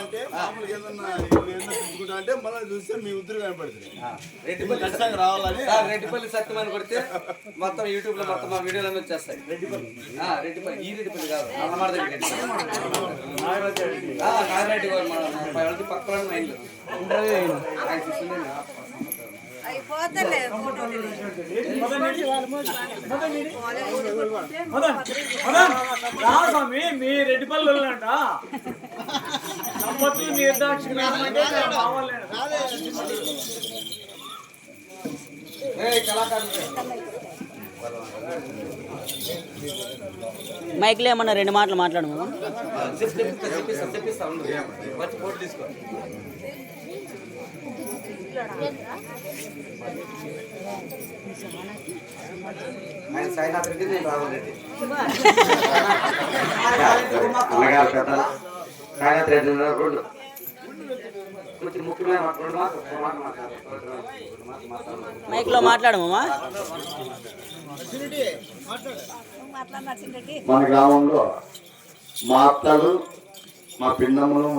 అంటే మామూలుగా ఏదన్నా తిప్పుకుంటా అంటే మళ్ళీ చూస్తే మీ ఉద్దురు కనపడుతుంది. రెడ్డిపల్లి ఖచ్చితంగా రావాలని రెడ్డిపల్లి సత్యమని కొడితే మొత్తం యూట్యూబ్ లో మొత్తం మా వీడియోలన్నీ వచ్చేస్తాయి. రెడ్డిపల్లి ఈ రెడ్డిపల్లి కాదు, అన్నమాట దగ్గర నాగరెడ్డి గారు పక్కన మైండ్ స్వామి మీ రెడ్డిపల్లి అంట నమ్మచ్చు నిర్దాక్షి మైక్లో ఏమన్నా 2 మాటలు మాట్లాడు. చెప్పిస్తా వచ్చి ఫోటో తీసుకో. ఆయన సాయినాథ్ రెడ్డి, నేను రాహుల్ రెడ్డి. సాయినాథ్ రెడ్డి కొంచెం ముఖ్యమైన మైక్లో మాట్లాడమమ్మా. మన గ్రామంలో మా అత్తలు, మా పిన్నమ్మలు